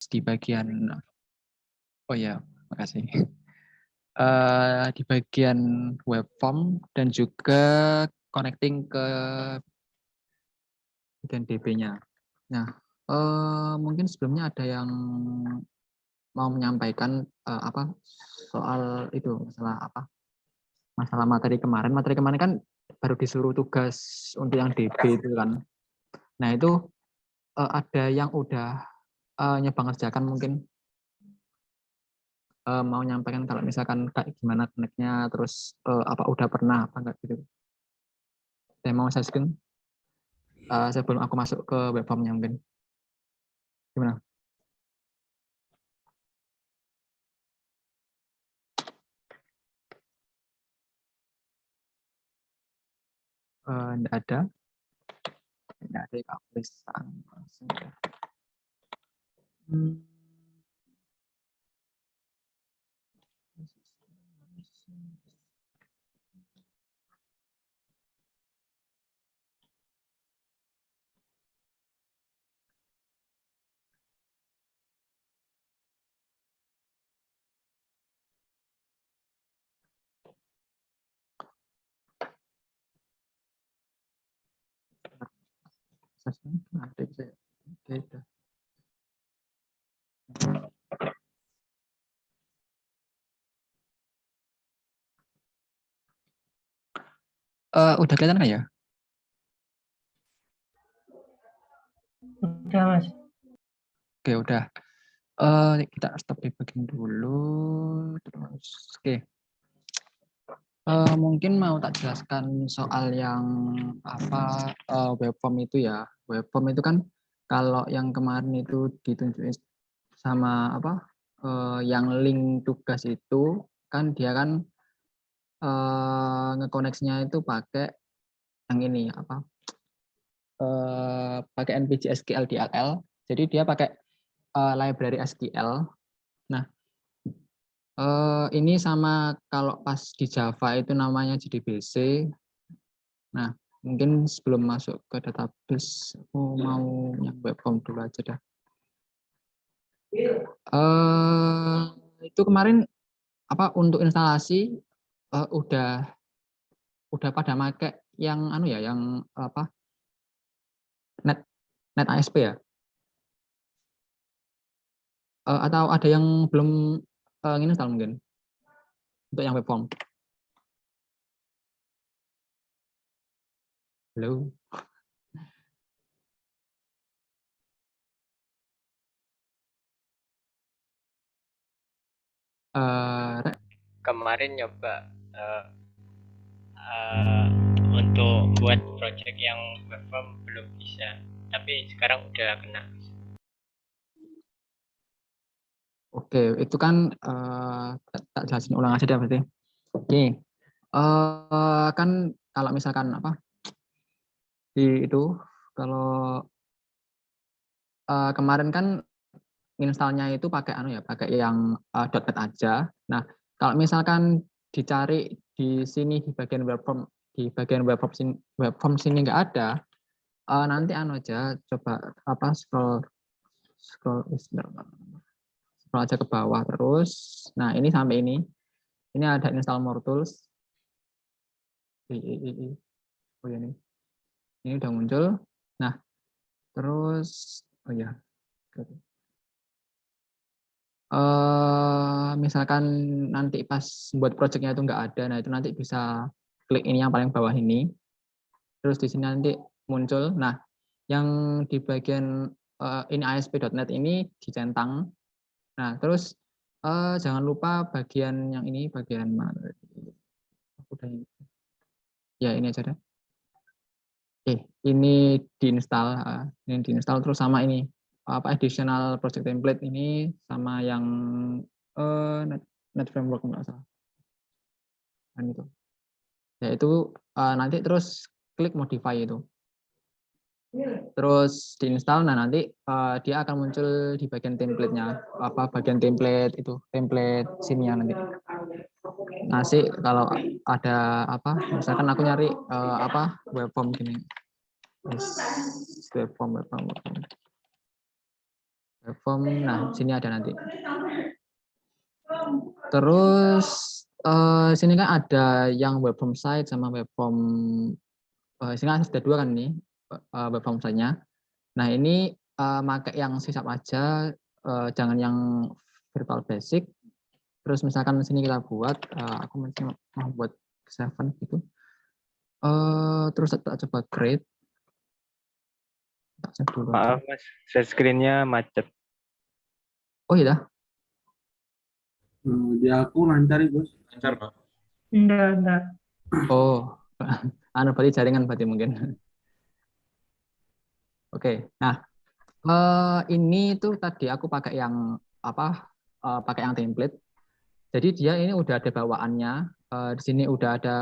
di bagian, oh ya, makasih. Di bagian web form dan juga connecting ke bagian DB-nya. Nah, mungkin sebelumnya ada yang mau menyampaikan apa soal itu masalah materi kemarin. Materi kemarin kan baru disuruh tugas untuk yang DB itu kan. Nah itu ada yang udah nyoba ngerjakan mungkin mau nyampaikan kalau misalkan kayak gimana connect-nya, terus apa udah pernah apa enggak gitu. Saya mau saya screen sebelum aku masuk ke web form-nya mungkin. Gimana? Enggak ada. Enggak ada yang tulisan. Udah kelihatan nggak ya? Udah, Mas. Oke, udah. Kita stop debugging dulu. Terus, oke. Mungkin mau tak jelaskan soal yang apa web form itu ya. Web form itu kan kalau yang kemarin itu ditunjukin sama apa yang link tugas itu kan dia kan ngekoneksinya itu pakai yang ini apa pakai NPG SQL DLL. Jadi dia pakai library SQL. Nah, ini sama kalau pas di Java itu namanya JDBC. Nah, mungkin sebelum masuk ke database, aku mau yang web form dulu aja dah. Itu kemarin apa untuk instalasi udah pada make yang anu ya, yang apa net ASP ya? Atau ada yang belum install mungkin untuk yang web form? Halo. Kemarin nyoba untuk buat project yang web form belum bisa, tapi sekarang udah kena. Oke, itu kan tak jelasin ulang aja deh berarti. Oke, kan kalau misalkan apa di itu kalau kemarin kan installnya itu pakai anu ya, pakai yang .NET aja. Nah, kalau misalkan dicari di sini di bagian web form sini nggak ada, nanti anu aja coba apa scroll aja ke bawah terus. Nah, ini sampai ini. Ini ada install more tools. Oh ya nih. Ini udah muncul. Nah, terus oh ya. Misalkan nanti pas buat projectnya itu nggak ada, nah itu nanti bisa klik ini yang paling bawah ini. Terus di sini nanti muncul. Nah, yang di bagian ini ASP.NET ini dicentang. Nah, terus jangan lupa bagian yang ini, bagian mana? Ya ini aja deh. Ini diinstal, terus sama ini apa additional project template ini sama yang net framework nggak salah. Kan itu. Ya itu nanti terus klik modify itu. Terus diinstal, nah nanti dia akan muncul di bagian template-nya, apa bagian template itu, template sini ya nanti. Nanti kalau ada apa, misalkan aku nyari apa web form gini, web form. Webform, nah sini ada nanti. Terus sini kan ada yang webform site sama webform, sini kan sudah 2 kan nih webform site-nya. Nah ini pakai yang C# aja, jangan yang virtual basic. Terus misalkan di sini kita buat, aku mungkin mau buat 7 gitu. Terus kita coba create. Maaf Mas, share screen-nya macet. Oh iya, Di aku lancar ya, Bos. Lancar, Pak. Enggak. oh, berarti jaringan berarti mungkin. Oke, nah ini tuh tadi aku pakai yang apa? Pakai yang template. Jadi dia ini udah ada bawaannya. Di sini udah ada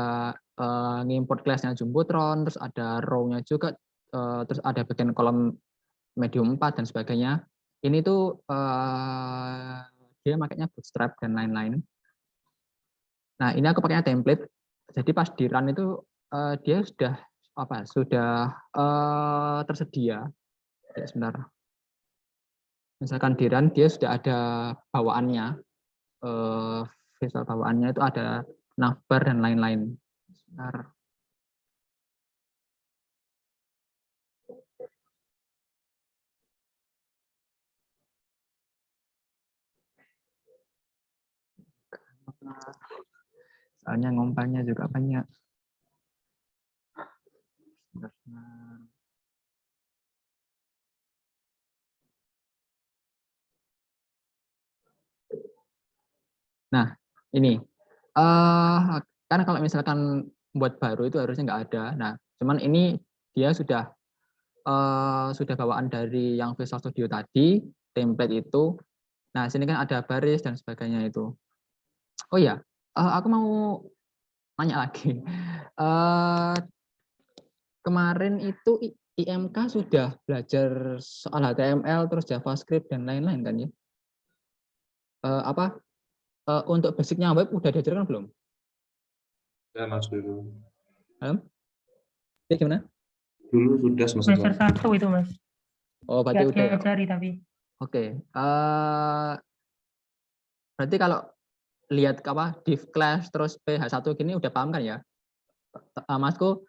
ngimport class-nya Jumbotron, terus ada row-nya juga, terus ada bagian kolom medium 4 dan sebagainya. Ini tuh dia makanya bootstrap dan lain-lain. Nah, ini aku pakainya template. Jadi pas di run itu dia sudah tersedia. Ya, sebentar. Misalkan di run dia sudah ada bawaannya, visual bawaannya itu ada navbar dan lain-lain. Sebentar. Soalnya ngompannya juga banyak. Nah, ini kan kalau misalkan buat baru itu harusnya nggak ada. Nah, cuman ini dia sudah bawaan dari yang Visual Studio tadi, template itu. Nah, sini kan ada baris dan sebagainya itu. Oh ya, aku mau nanya lagi. Kemarin itu IMK sudah belajar soal HTML, terus JavaScript dan lain-lain kan ya? Untuk basicnya web udah diajarkan belum? Ya, Mas, dulu. Ya, gimana? Dulu sudah Semester 1 itu, Mas. Oh, berarti Nggak udah ya. diajari tapi. Oke. Berarti kalau lihat div class terus PH1 gini udah paham kan ya? Masku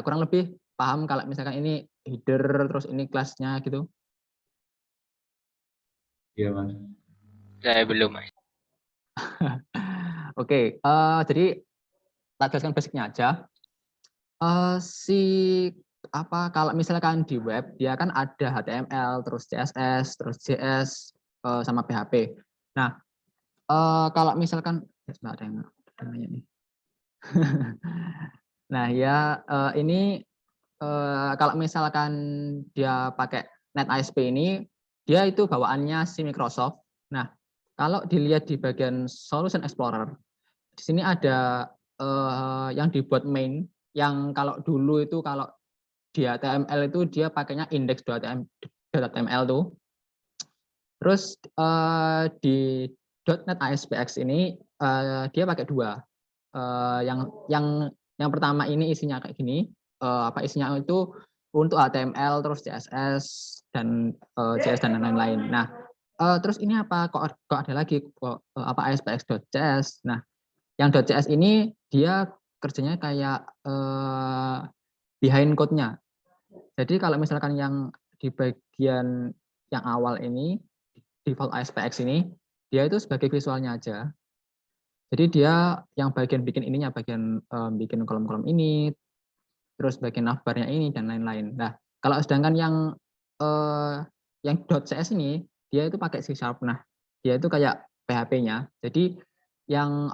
kurang lebih paham kalau misalkan ini header terus ini kelasnya gitu. Iya, Mas. Saya belum Mas. Oke, jadi tak jelaskan basicnya aja. Kalau misalkan di web dia kan ada HTML, terus CSS, terus JS sama PHP. Nah, kalau misalkan ada yang nanya nih. Nah, ya ini kalau misalkan dia pakai NetASP ini, dia itu bawaannya si Microsoft. Nah, kalau dilihat di bagian Solution Explorer, di sini ada yang dibuat main, yang kalau dulu itu kalau di HTML itu dia pakainya index.html tuh. Terus di .NET ASPX ini dia pakai 2. Yang pertama ini isinya kayak gini, isinya itu untuk HTML terus CSS dan JS dan lain-lain. Nah, terus ini kok ada lagi ASPX.cs. Nah, yang .cs ini dia kerjanya kayak behind code-nya. Jadi kalau misalkan yang di bagian yang awal ini default ASPX ini dia itu sebagai visualnya aja. Jadi dia yang bagian bikin ininya, bagian bikin kolom-kolom ini, terus bagian navbarnya ini dan lain-lain. Nah, kalau sedangkan yang .cs ini dia itu pakai C#. Nah, dia itu kayak PHP-nya. Jadi yang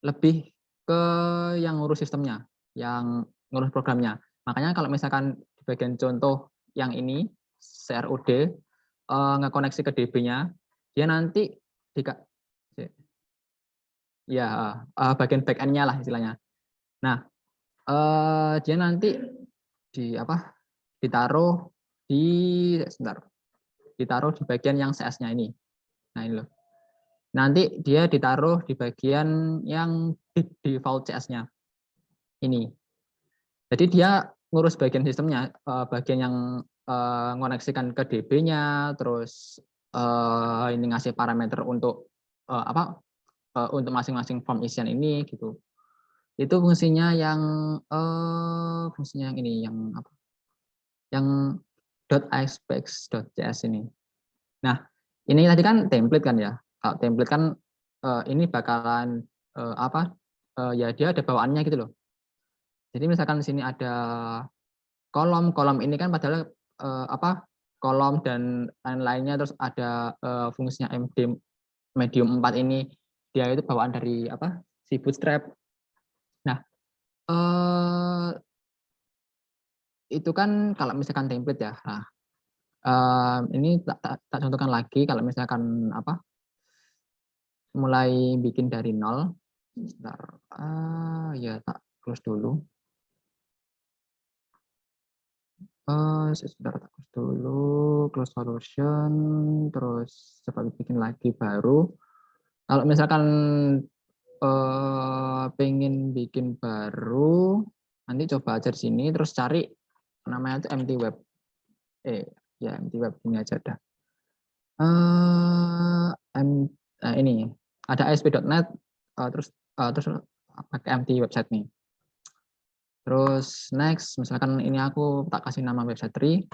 lebih ke yang ngurus sistemnya, yang ngurus programnya. Makanya kalau misalkan di bagian contoh yang ini CRUD ngekoneksi ke DB-nya, dia nanti bagian back end-nya lah istilahnya. Nah, dia nanti ditaruh di bagian yang CS-nya ini. Nah, ini loh. Nanti dia ditaruh di bagian yang di default CS-nya ini. Jadi dia ngurus bagian sistemnya, bagian yang ngoneksikan ke DB-nya, terus ini ngasih parameter untuk untuk masing-masing form isian ini gitu. Itu fungsinya yang ini yang apa? Yang .aspx.cs ini. Nah, ini tadi kan template kan ya. Kalau template kan ini bakalan ya dia ada bawaannya gitu loh. Jadi misalkan di sini ada kolom ini kan padahal kolom dan lain-lainnya, terus ada fungsinya MD medium 4 ini dia itu bawaan dari si Bootstrap. Nah, itu kan kalau misalkan template ya. Nah, ini tak contohkan lagi kalau misalkan mulai bikin dari nol. Bentar, ya tak close dulu. Sebentar, tak close dulu, close solution, terus coba bikin lagi baru. Kalau misalkan pengen bikin baru, nanti coba aja di sini, terus cari namanya itu empty web. Ya empty web ini aja dah. Ini ada ASP.NET, terus pakai empty website nih. Terus next, misalkan ini aku tak kasih nama website tree,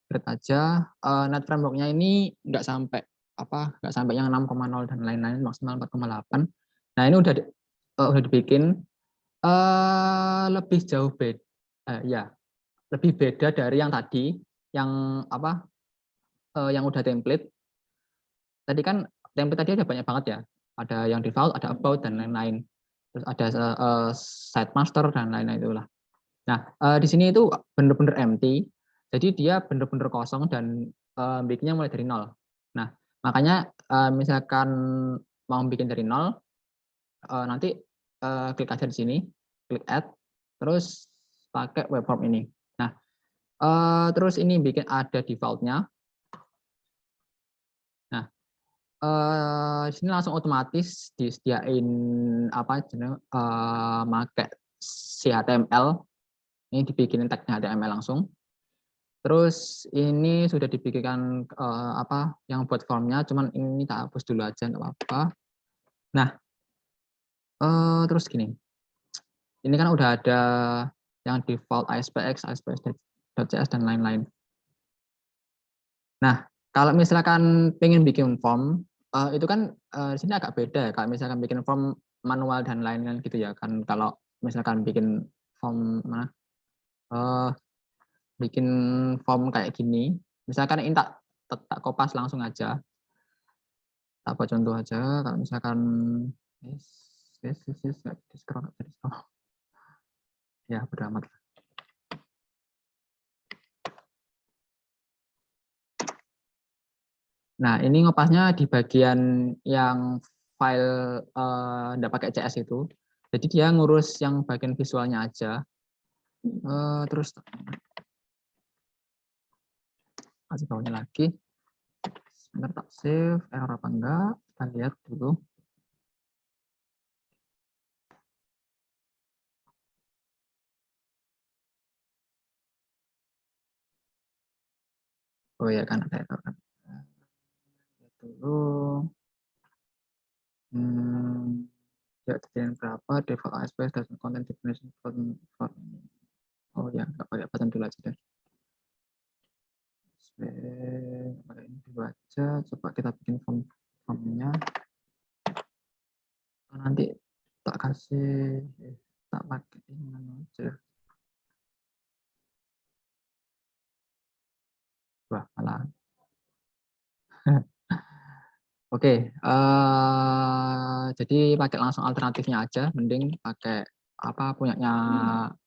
create aja. Net framework-nya ini nggak sampai yang 6,0 dan lain-lain, maksimal 4,8. Nah ini udah dibikin lebih jauh beda, lebih beda dari yang tadi, yang yang udah template. Tadi kan template tadi ada banyak banget ya, ada yang default, ada about dan lain-lain. Terus ada site master dan lain-lain itulah. Nah, di sini itu benar-benar empty, jadi dia benar-benar kosong dan bikinnya mulai dari nol. Nah, makanya misalkan mau bikin dari nol, nanti klik aja di sini, klik add, terus pakai web form ini. Nah, terus ini bikin ada default-nya. Nah, di sini langsung otomatis disediain pakai HTML. Ini dibikinin tag-nya HTML langsung. Terus ini sudah dibikinkan yang buat formnya, cuman ini tak hapus dulu aja nggak apa-apa. Nah, terus gini. Ini kan udah ada yang default ASPX, ASPX.cs dan lain-lain. Nah, kalau misalkan pengen bikin form, itu kan di sini agak beda ya. Kalau misalkan bikin form manual dan lain-lain gitu ya. Kan kalau misalkan bikin form bikin form kayak gini, misalkan ini tak kopas langsung aja. Tak buat contoh aja. Kalau misalkan ya bodo amat. Nah, ini ngopasnya di bagian yang file nggak pakai CS itu. Jadi dia ngurus yang bagian visualnya aja. Terus kasih bawahnya lagi. Sebentar, tak save, error apa enggak? Kita lihat dulu. Oh ya kan ada error kan. Lihat dulu. Ya, kejadian berapa default ASP dan content definition form. Oh ya, nggak pakai button dulu aja deh. Pakai ini dulu aja. Coba kita bikin formnya. Nanti tak kasih, tak pakai ini aja. Wah, malah. Oke, jadi pakai langsung alternatifnya aja, mending pakai punyanya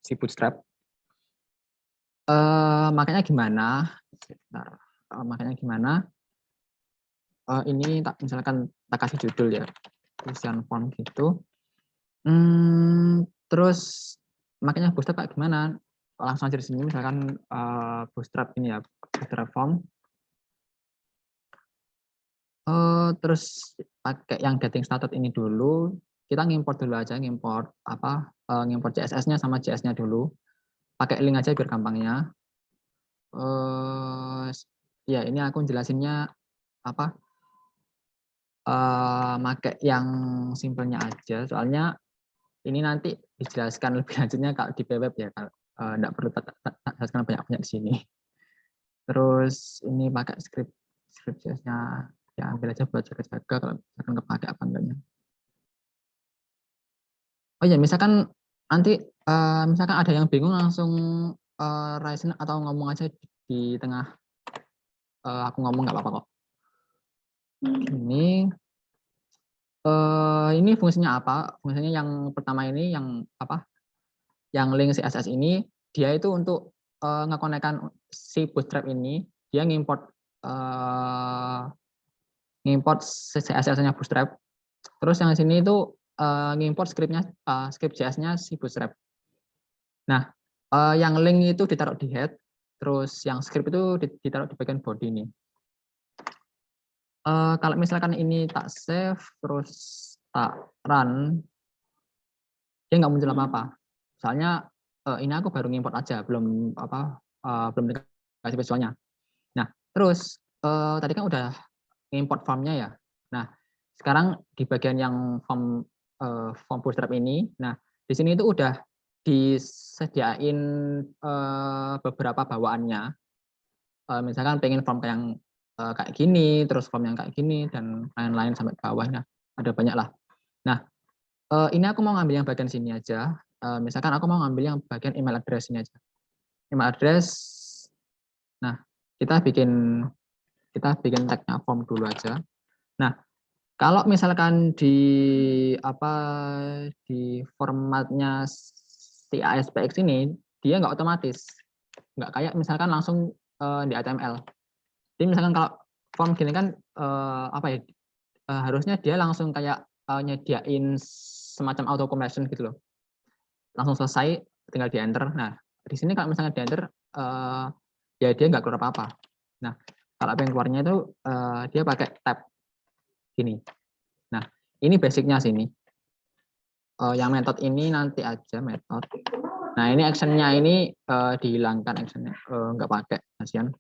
si Bootstrap. Makanya gimana? Bentar. Makanya gimana? Ini misalkan tak kasih judul ya, tulisan form gitu. Terus makanya Bootstrap kayak gimana? Langsung aja di sini misalkan Bootstrap ini ya, Bootstrap form. Terus pakai yang getting started ini dulu, kita ngimport dulu aja, ngimport CSS-nya sama JS-nya dulu. Pakai link aja biar gampangnya. Ya ini aku jelasinnya apa? Make yang simpelnya aja. Soalnya ini nanti dijelaskan lebih lanjutnya kalau di web ya. Kalau enggak perlu jelaskan banyak-banyak di sini. Terus ini pakai script JS-nya ya ambil aja buat jaga-jaga kalau misalkan kepake apa enggaknya. Oh ya, misalkan nanti misalkan ada yang bingung langsung raise atau ngomong aja di tengah. Aku ngomong nggak apa-apa kok. Ini fungsinya apa? Fungsinya yang pertama ini yang apa? Yang link CSS ini dia itu untuk ngekonekkan si Bootstrap ini, dia ngimport CSS-nya Bootstrap. Terus yang sini itu ngimport script JS-nya si Bootstrap. Nah, yang link itu ditaruh di head, terus yang script itu ditaruh di bagian body ini. Kalau misalkan ini tak save, terus tak run, dia nggak muncul apa-apa. Soalnya ini aku baru ngimport aja, belum dikasih visualnya. Nah, terus tadi kan udah ngimport formnya ya. Nah, sekarang di bagian yang form Bootstrap ini, nah di sini itu udah disediain beberapa bawaannya. Misalkan pengen form yang kayak gini, terus form yang kayak gini, dan lain-lain sampai ke bawahnya. Ada banyak lah. Nah, ini aku mau ngambil yang bagian sini aja. Misalkan aku mau ngambil yang bagian email address ini aja. Email address, nah kita bikin tagnya form dulu aja. Nah, kalau misalkan di formatnya si ASPX ini, dia nggak otomatis. Nggak kayak misalkan langsung di HTML. Jadi misalkan kalau form gini kan harusnya dia langsung kayak nyediain semacam auto conversion gitu loh. Langsung selesai, tinggal di enter. Nah, di sini kalau misalnya di enter, ya dia nggak keluar apa-apa. Nah, kalau yang keluarnya itu dia pakai tab gini. Nah, ini basicnya sini. Yang metode ini nanti aja metode. Nah, ini actionnya ini dihilangkan actionnya, nggak pakai, kasihan.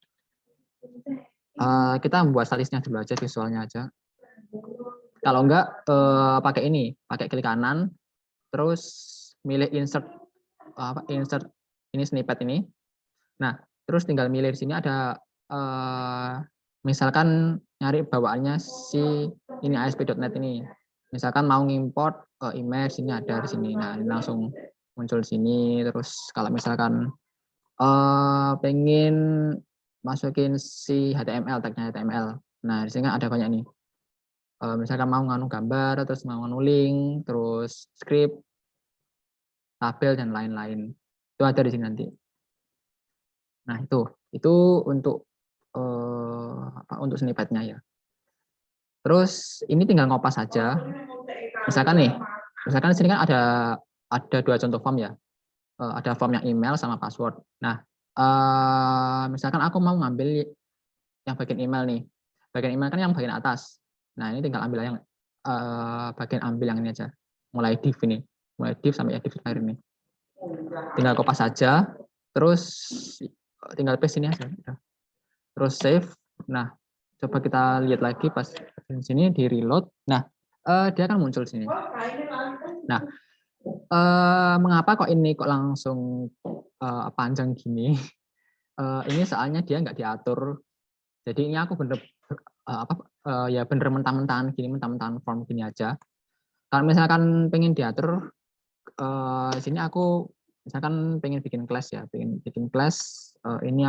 Kita membuat statisnya dulu aja, visualnya aja. Kalau enggak pakai ini, pakai klik kanan, terus milih insert ini snippet ini. Nah, terus tinggal milih di sini ada misalkan nyari bawaannya si ini ASP.NET ini. Misalkan mau ngimport image, ini ada di sini. Nah, ini langsung muncul di sini. Terus kalau misalkan pengen masukin si HTML, tagnya HTML. Nah, di sini kan ada banyak nih. Misalkan mau nganu gambar, terus mau nganu link, terus script, tabel, dan lain-lain. Itu ada di sini nanti. Nah, itu untuk untuk snippetnya ya. Terus ini tinggal ngopas saja. Misalkan di sini kan ada dua contoh form ya. Ada form yang email sama password. Nah, misalkan aku mau ngambil yang bagian email nih. Bagian email kan yang bagian atas. Nah, ini tinggal ambil yang bagian ambil yang ini aja. Mulai div ini. Mulai div sampai div terakhir ini. Tinggal kopas saja. Terus tinggal paste ini aja. Terus save. Nah, coba kita lihat lagi pas di sini di reload. Nah, dia akan muncul di sini. Nah, mengapa kok ini kok langsung panjang gini? Ini soalnya dia nggak diatur. Jadi ini aku bener mentah-mentahan gini, mentah-mentahan form gini aja. Kalau misalkan pengen diatur, di sini aku misalkan pengen bikin class ya, pengen bikin class. Ini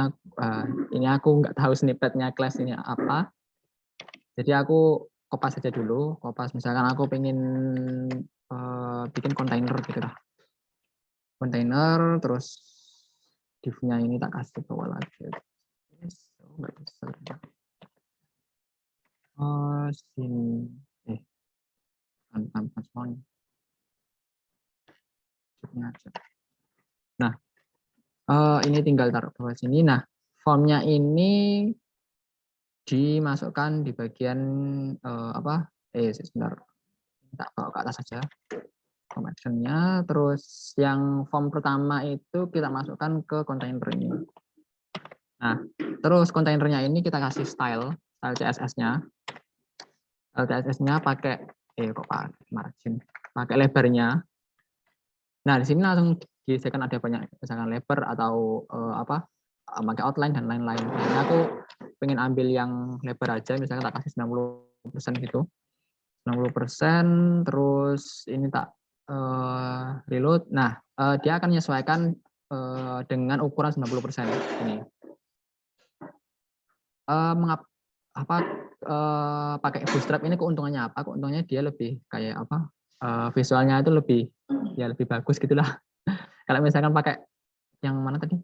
aku nggak tahu snippetnya class ini apa. Jadi aku kopas saja dulu. Kopas misalkan aku pengen bikin kontainer gitu lah. Kontainer, terus div-nya ini tak kasih bawah lagi. Nggak bisa. Sini tanpa sound. Nah, ini tinggal taruh bawah sini. Nah, formnya ini dimasukkan di bagian sebentar, tak bawa ke atas saja form action-nya. Terus yang form pertama itu kita masukkan ke kontainer ini. Nah, terus kontainernya ini kita kasih style CSS-nya. Style CSS-nya pakai kok pakai margin, pakai lebarnya. Nah, di sini langsung disediakan ada banyak misalkan lebar atau pakai outline dan lain-lain. Ini aku pengen ambil yang lebar aja, misalkan tak kasih 90% gitu. 90%, terus ini tak reload. Nah, dia akan menyesuaikan dengan ukuran 90% ini. Pakai Bootstrap ini keuntungannya apa? Keuntungannya dia lebih kayak apa? Visualnya itu lebih bagus gitulah. Kalau misalkan pakai yang mana tadi?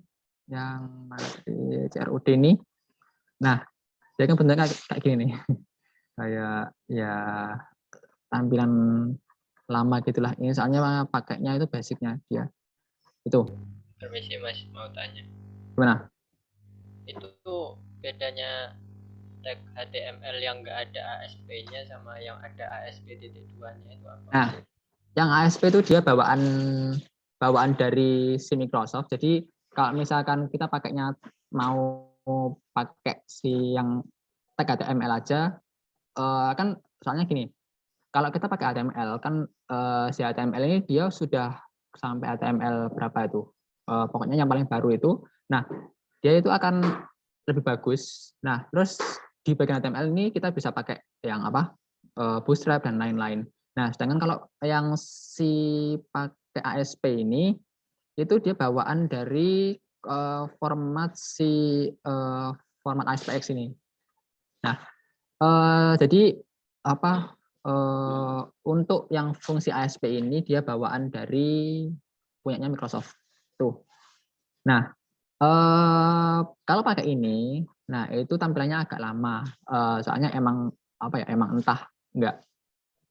Yang mana tadi? CRUD ini. Nah, dia kan bentuknya kayak gini nih. Kayak ya tampilan lama gitulah. Ini soalnya pakainya itu basicnya dia. Itu. Permisi Mas, mau tanya. Gimana? Itu tuh bedanya tag HTML yang nggak ada ASP-nya sama yang ada ASP.2-nya itu apa? Nah, yang ASP itu dia bawaan dari si Microsoft. Jadi kalau misalkan kita pakainya mau pakai si yang tag HTML aja, kan soalnya gini, kalau kita pakai HTML kan si HTML ini dia sudah sampai HTML berapa itu, pokoknya yang paling baru itu. Nah, dia itu akan lebih bagus. Nah, terus di bagian HTML ini kita bisa pakai yang apa, Bootstrap dan lain-lain. Nah, sedangkan kalau yang si pakai ASP ini, itu dia bawaan dari format format ASPX ini. Nah, jadi apa, untuk yang fungsi ASP ini dia bawaan dari punyanya Microsoft tuh. Nah, kalau pakai ini, nah itu tampilannya agak lama, soalnya emang apa ya, emang entah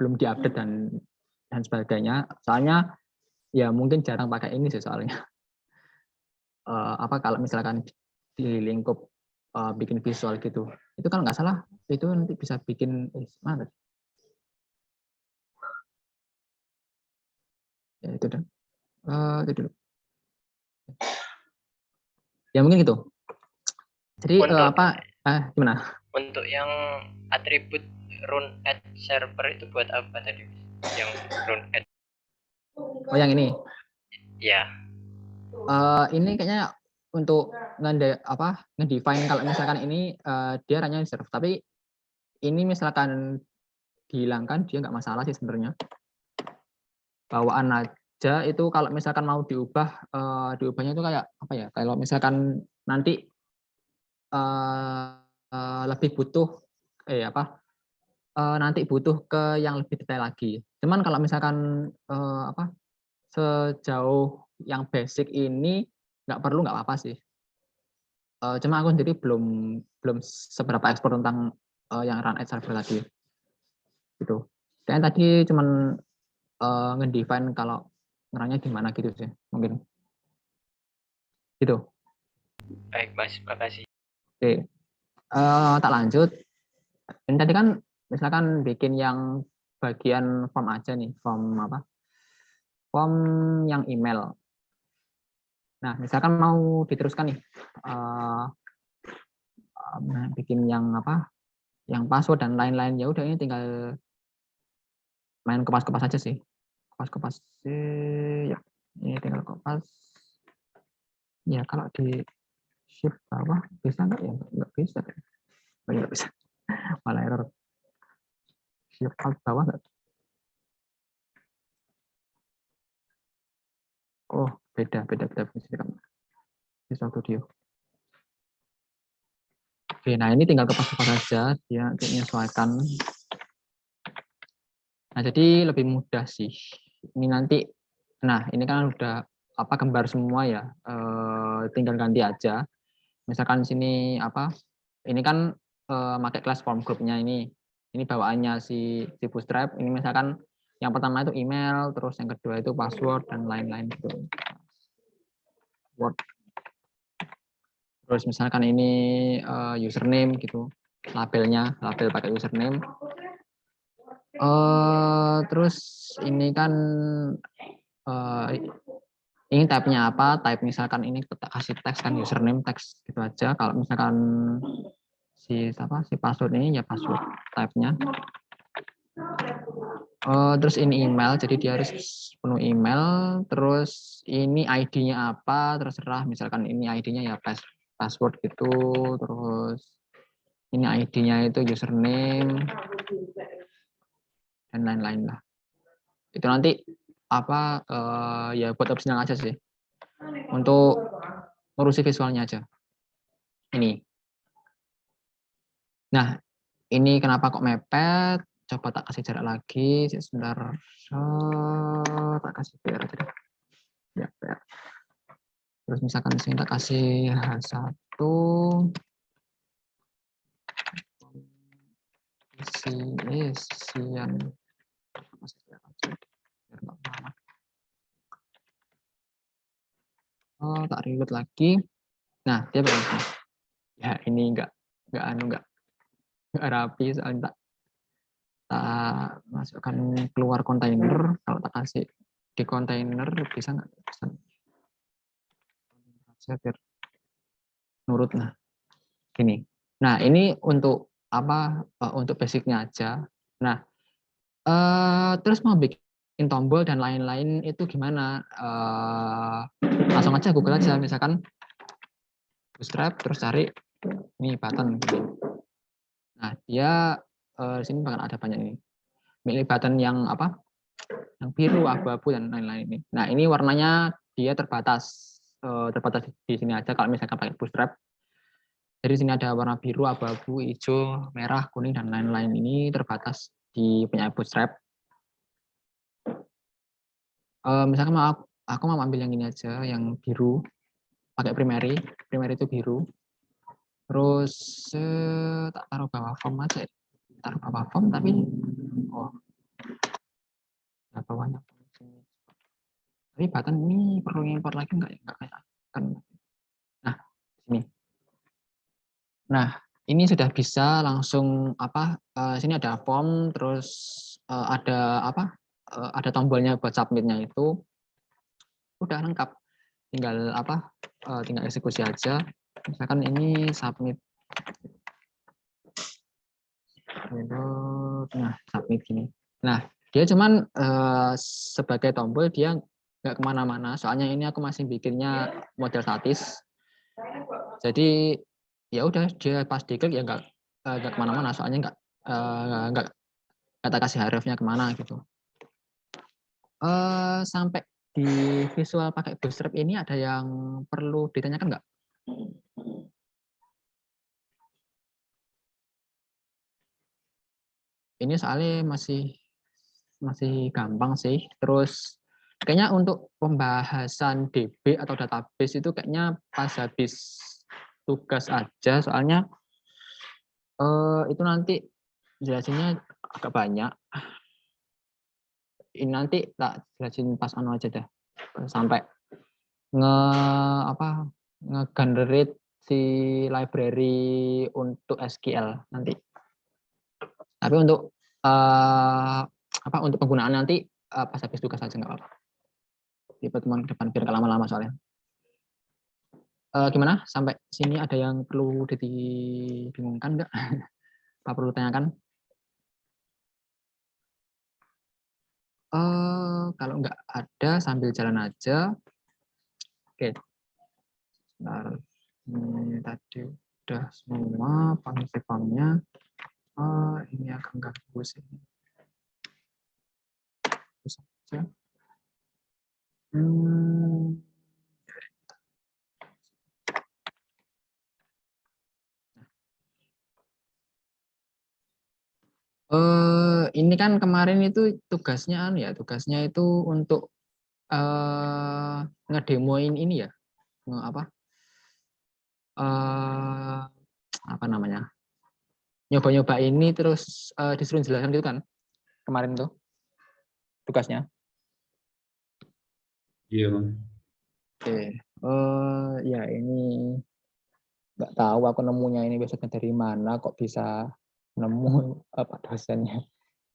belum diupdate dan sebagainya. Soalnya ya mungkin jarang pakai ini sih soalnya. Kalau misalkan di lingkup bikin visual gitu, itu kalau nggak salah itu nanti bisa bikin mana? Ya itu dan itu dulu. Ya mungkin gitu. Jadi gimana? Untuk yang atribut run at server itu buat apa tadi? Yang run at. Oh, yang ini. Ya. Ini kayaknya untuk ngedefine kalau misalkan ini dia hanya serve, tapi ini misalkan dihilangkan dia nggak masalah sih sebenarnya. Bawaan aja itu kalau misalkan mau diubahnya itu kayak apa ya? Kalau misalkan nanti lebih butuh nanti butuh ke yang lebih detail lagi. Cuman kalau misalkan sejauh yang basic ini nggak apa-apa sih. Cuma aku sendiri belum seberapa ekspor tentang yang run at server tadi. Gitu. Kayaknya tadi cuman ngedefine kalau ngerangnya gimana gitu sih mungkin. Gitu. Baik Mas, makasih. Oke. Tak lanjut. Ini tadi kan misalkan bikin yang bagian form aja nih, form yang email. Nah, misalkan mau diteruskan nih, bikin yang yang password dan lain-lain, ya udah ini tinggal main kepas-kepas aja sih. Kepas-kepas sih, ya ini tinggal kepas. Ya kalau di shift bawah bisa nggak ya? Nggak bisa. Nggak bisa. Malah error. Shift alt bawah nggak? Oh, beda Visual Studio. Oke, nah ini tinggal kepas-kepas saja, dia menyesuaikan. Nah, jadi lebih mudah sih. Ini nanti, nah ini kan udah gambar semua ya, tinggal ganti aja. Misalkan sini ini kan pakai class form groupnya ini bawaannya si Bootstrap. Ini misalkan yang pertama itu email, terus yang kedua itu password dan lain-lain gitu. Word. Terus misalkan ini username gitu, label pakai username. Terus ini kan ini type-nya apa, type misalkan ini kita kasih teks kan, username teks gitu aja. Kalau misalkan si password ini ya password type-nya. Terus ini email, jadi dia harus penuh email. Terus ini ID-nya apa, terserah. Misalkan ini ID-nya ya password gitu. Terus ini ID-nya itu username dan lain-lain lah. Itu nanti apa ya buat opsional aja sih. Untuk ngurusi visualnya aja. Ini. Nah, ini kenapa kok mepet? Coba tak kasih jarak lagi. Sebentar. Tak kasih PR aja deh. Ya, PR. Terus misalkan di sini tak kasih H1. Isian. Tak reload lagi. Nah, dia berapa? Ya, ini enggak rapi soalnya tak masukkan keluar kontainer. Kalau tak kasih di kontainer bisa nggak? Bisa. Saya biar nurut. Nah, gini. Nah, ini untuk apa? Untuk basicnya aja. Nah, terus mau bikin tombol dan lain-lain itu gimana? Langsung aja Google aja, misalkan Bootstrap, terus cari ini button. Nah, dia di sini bakal ada banyak ini. Milih button yang apa? Yang biru, abu-abu dan lain-lain ini. Nah, ini warnanya dia terbatas di sini aja kalau misalkan pakai Bootstrap. Jadi sini ada warna biru, abu-abu, hijau, merah, kuning dan lain-lain. Ini terbatas di punya Bootstrap. Misalkan aku mau ambil yang ini aja, yang biru, pakai primary itu biru. Terus tak taruh bawah form aja, taruh bawah form tapi bawahnya. Tapi button ini perlu import lagi enggak ya? Enggak kayak kan. Nah, sini. Nah, ini sudah bisa langsung apa? Sini ada form, terus ada apa? Ada tombolnya buat submitnya itu. Udah lengkap. Tinggal apa? Tinggal eksekusi aja. Misalkan ini submit. Nah, submit gini. Nah, dia cuman sebagai tombol dia nggak kemana-mana. Soalnya ini aku masih bikinnya model statis. Jadi ya udah dia pas diklik ya nggak kemana-mana. Soalnya nggak kata kasih hrefnya kemana gitu. Sampai di visual pakai Bootstrap ini ada yang perlu ditanyakan nggak? Ini soalnya masih gampang sih. Terus kayaknya untuk pembahasan DB atau database itu kayaknya pas habis tugas aja. Soalnya itu nanti jelasinnya agak banyak. Ini nanti tak jelasin pas anu aja dah. Sampai nge-generate si library untuk SQL nanti. Tapi untuk untuk penggunaan nanti pas habis tugas aja nggak apa-apa. Di pertemuan ke depan biar nggak lama-lama soalnya. Gimana? Sampai sini ada yang perlu dibingungkan nggak? Apa perlu tanyakan? Kalau nggak ada sambil jalan aja. Oke. Bentar. Ini tadi udah semua form-nya. Ini agak ganggu sih. Terus aja. Ini kan kemarin itu tugasnya itu untuk ngedemoin ini ya, apa namanya, nyoba-nyoba ini terus disuruh jelasin gitu kan kemarin tuh tugasnya. Iya, Bang. Oke, ya ini nggak tahu aku nemunya ini besoknya dari mana kok bisa nemu apa dosennya.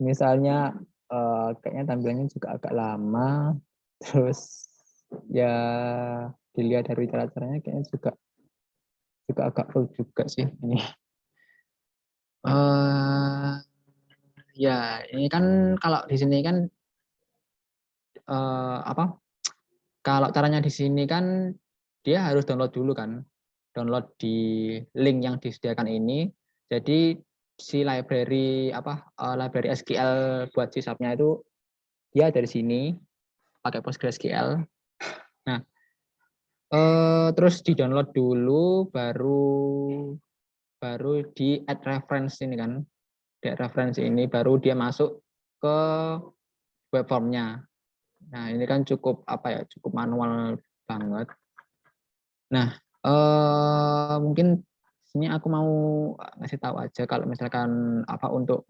Misalnya kayaknya tampilannya juga agak lama, terus ya dilihat dari cara-caranya kayaknya juga agak full juga sih ini. Ya ini kan kalau di sini kan apa? Kalau caranya di sini kan dia harus download dulu kan, download di link yang disediakan ini. Jadi si library library SQL buat C# itu dia dari sini pakai PostgreSQL. Nah, terus di download dulu, baru di add reference ini kan, di add reference ini baru dia masuk ke web form-nya. Nah ini kan cukup cukup manual banget. Nah mungkin sini aku mau ngasih tahu aja kalau misalkan untuk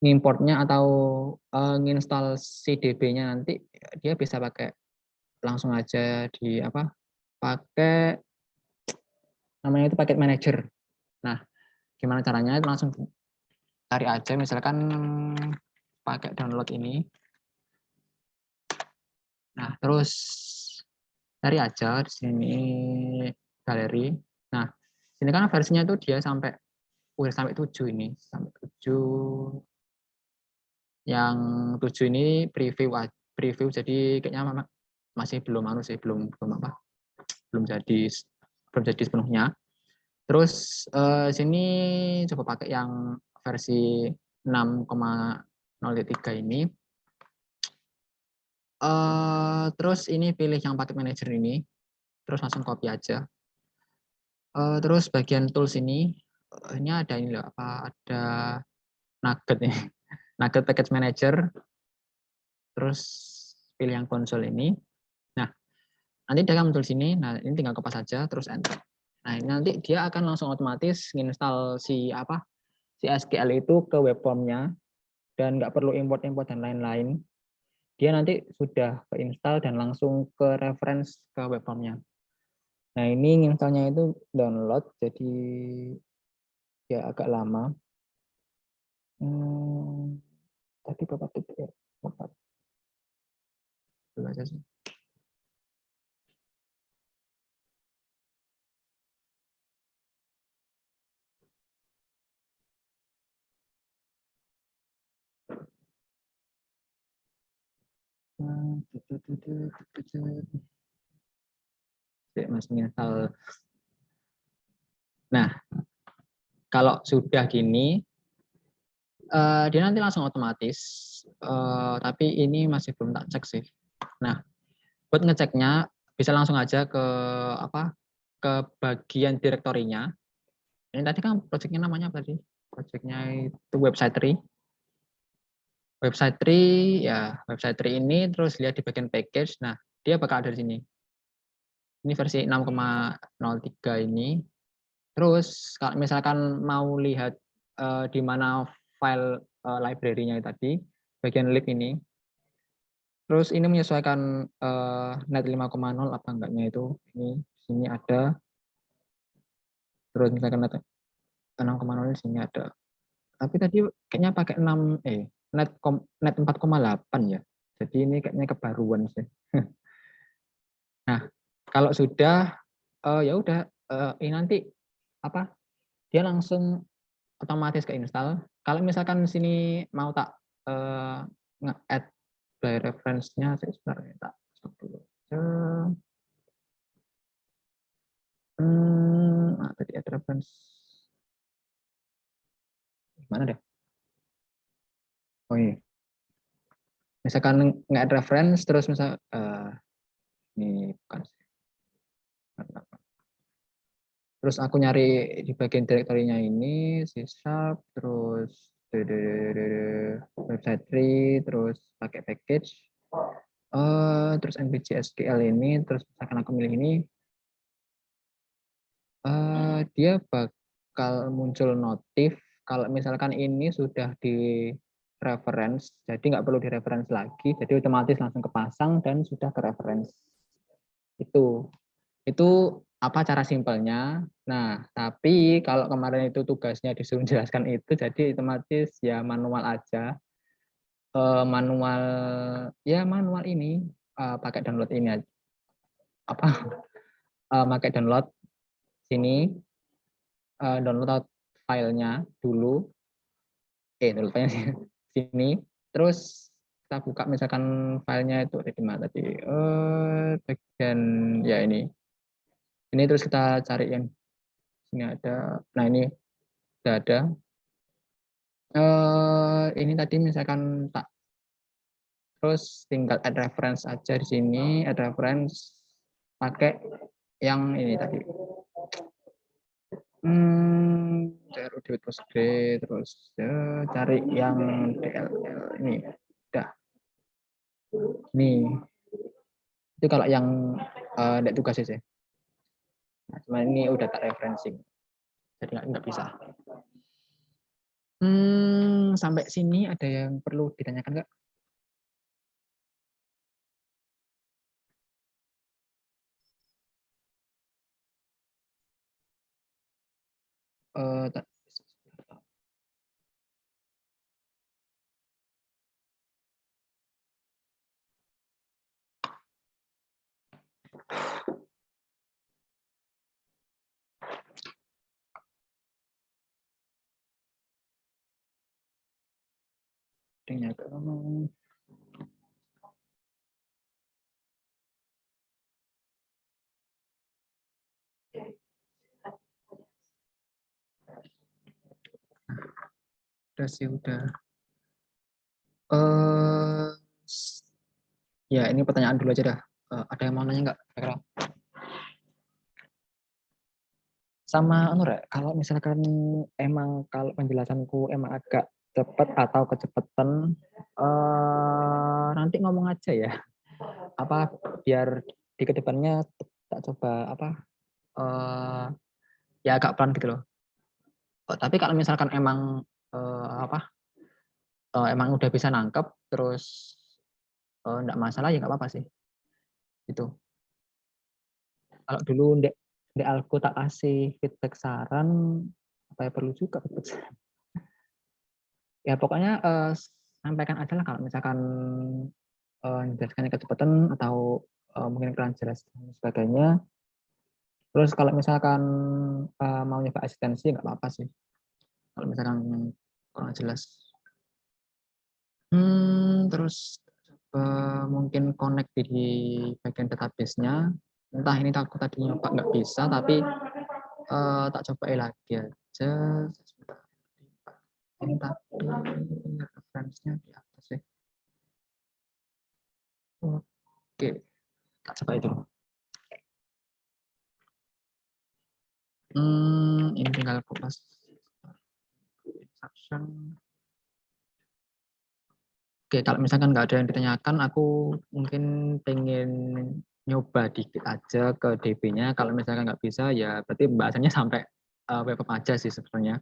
ngimportnya atau nginstal CDB-nya nanti dia bisa pakai langsung aja di pakai namanya itu paket manager. Nah gimana caranya? Langsung cari aja misalkan pakai download ini. Nah terus cari aja di sini galeri. Nah sini kan versinya tuh dia sampai 7 ini, sampai 7. Yang 7 ini preview jadi kayaknya masih belum belum jadi sepenuhnya. Terus sini coba pakai yang versi 6,0.3 ini. Terus ini pilih yang paket manager ini, terus langsung copy aja. Terus bagian tools ini ada ini loh, ada Nugget nih, Nugget Package Manager. Terus pilih yang konsol ini. Nah, nanti dia akan muncul sini. Nah, ini tinggal kopas saja, terus enter. Nah, ini nanti dia akan langsung otomatis nginstal si SQL itu ke web form-nya dan nggak perlu import dan lain-lain. Dia nanti sudah keinstall dan langsung ke reference ke web form-nya. Nah, ini nginstalnya itu download, jadi ya agak lama. Tadi berapa detik ya? 4. Dulu aja sih. Masih nginstal. Nah, kalau sudah gini, dia nanti langsung otomatis, tapi ini masih belum tak cek sih. Nah, buat ngeceknya bisa langsung aja ke ke bagian direktorinya. Ini tadi kan projectnya namanya apa tadi? Projectnya itu website tree. Website tree ya, website tree ini terus lihat di bagian package. Nah, dia bakal ada di sini. Ini versi 6,03 ini. Terus kalau misalkan mau lihat di mana file library-nya tadi, bagian lib ini. Terus ini menyesuaikan net 5,0 apa enggaknya itu. Ini sini ada. Terus misalkan net 6,0 di sini ada. Tapi tadi kayaknya pakai net 4,8 ya. Jadi ini kayaknya kebaruan sih. Nah, kalau sudah ya udah ini nanti dia langsung otomatis keinstall. Kalau misalkan sini mau tak nge-add by reference-nya sebenarnya tak dulu. Tadi add reference. Mana deh? Oh ini. Misalkan nge-add reference terus misal ini bukan sih. Terus aku nyari di bagian direktorinya ini C#, terus website tree, terus pakai package, terus npj SQL ini, terus misalkan aku milih ini, dia bakal muncul notif kalau misalkan ini sudah di reference, jadi nggak perlu di reference lagi, jadi otomatis langsung kepasang dan sudah ke reference. Itu cara simpelnya. Nah, tapi kalau kemarin itu tugasnya disuruh jelaskan itu, jadi otomatis ya manual aja. Manual ini pakai download ini aja. Pakai download sini, download filenya dulu, download filenya sini, terus kita buka misalkan filenya itu ada di mana tadi, bagian ya ini terus kita cari yang sini ada, nah ini sudah ada. Ini tadi misalkan tak, terus tinggal add reference aja di sini, add reference pakai yang ini tadi. CRUD Postgre, terus cari yang DLL ini, udah. Nih, itu kalau yang tidak tugas sih. Nah, cuma ini udah tak referencing, jadi nggak bisa. Sampai sini ada yang perlu ditanyakan nggak? Tak. Udah sih, udah. Ya ini pertanyaan dulu aja dah. Ada yang mau nanya nggak? Sama Nur, kalau misalkan emang kalau penjelasanku emang agak cepat atau kecepatan, nanti ngomong aja ya. Apa biar di kedepannya tak coba ya agak pelan gitu loh. Tapi kalau misalkan emang emang udah bisa nangkep terus enggak masalah ya nggak apa-apa sih. Itu. Kalau dulu Ndek Alko tak kasih feedback saran, apa ya perlu juga feedback saran. Ya pokoknya sampaikan aja lah kalau misalkan menjelaskannya kecepatan atau mungkin kurang jelas dan sebagainya. Terus kalau misalkan mau nyoba asistensi nggak apa-apa sih. Kalau misalkan kurang jelas. Terus mungkin connect di bagian database-nya. Entah ini aku tadi nyoba nggak bisa, tapi tak coba lagi aja. Ini tadi referensinya di atas ya. Oke, tak coba itu. Ini tinggal kupas instruction. Oke, kalau misalkan nggak ada yang ditanyakan, aku mungkin pengen nyoba dikit aja ke DB-nya. Kalau misalkan nggak bisa, ya berarti pembahasannya sampai web aja sih sebenarnya.